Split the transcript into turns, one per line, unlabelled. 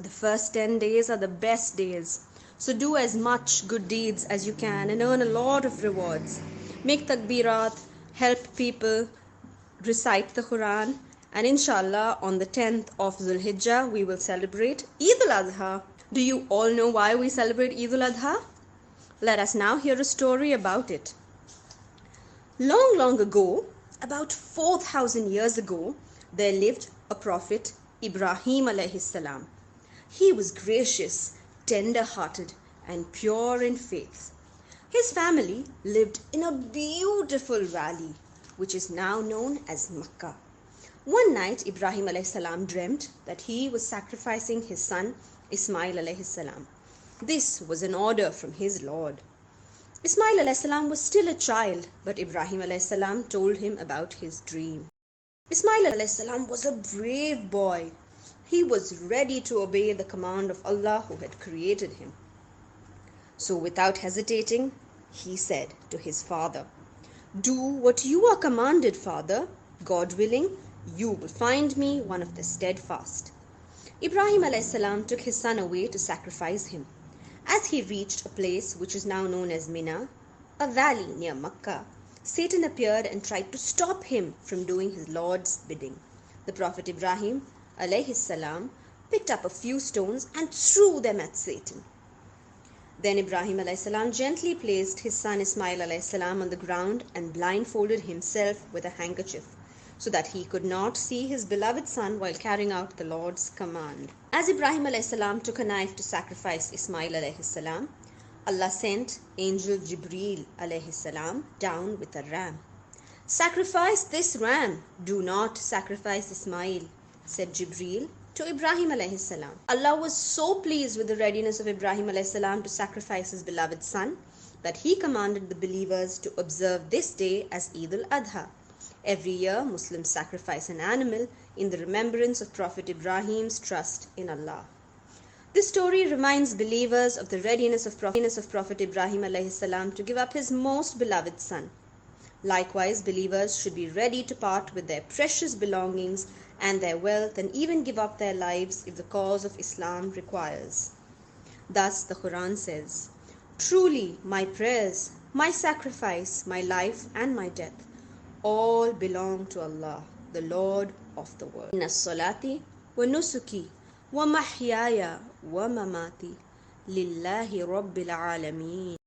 The first 10 days are the best days. So do as much good deeds as you can and earn a lot of rewards. Make takbirat, help people, recite the Quran, and inshallah on the 10th of Zulhijjah we will celebrate Eid al-Adha. Do you all know why we celebrate Eid al-Adha? Let us now hear a story about it. Long, long ago, about 4,000 years ago, there lived a prophet, Ibrahim alayhi salam. He was gracious, tender-hearted, and pure in faith. His family lived in a beautiful valley, which is now known as Makkah. One night, Ibrahim alayhi salam dreamt that he was sacrificing his son, Ismail alayhi salam. This was an order from his Lord. Ismail alayhi salam was still a child, but Ibrahim alayhi salam told him about his dream. Ismail alayhi salam was a brave boy. He was ready to obey the command of Allah who had created him. So without hesitating, he said to his father, "Do what you are commanded, father. God willing, you will find me one of the steadfast." Ibrahim alayhi salam took his son away to sacrifice him. As he reached a place which is now known as Mina, a valley near Makkah, Satan appeared and tried to stop him from doing his Lord's bidding. The Prophet Ibrahim alayhi salam picked up a few stones and threw them at Satan. Then Ibrahim alayhi salam gently placed his son Ismail alayhi salam on the ground and blindfolded himself with a handkerchief, so that he could not see his beloved son while carrying out the Lord's command. As Ibrahim alayhi salam took a knife to sacrifice Ismail alayhi salam, Allah sent angel Jibreel alayhi salam down with a ram. "Sacrifice this ram, do not sacrifice Ismail," said Jibreel to Ibrahim alayhi salam. Allah was so pleased with the readiness of Ibrahim alayhi salam to sacrifice his beloved son that he commanded the believers to observe this day as Eid al-Adha. Every year, Muslims sacrifice an animal in the remembrance of Prophet Ibrahim's trust in Allah. This story reminds believers of the readiness of Prophet Ibrahim alayhi salam to give up his most beloved son. Likewise, believers should be ready to part with their precious belongings and their wealth and even give up their lives if the cause of Islam requires. Thus, the Quran says, "Truly, my prayers, my sacrifice, my life and my death all belong to Allah, the Lord of the world. Inna salati wa nusuki wa mahyaya wa mamati lillahi rabbil alameen."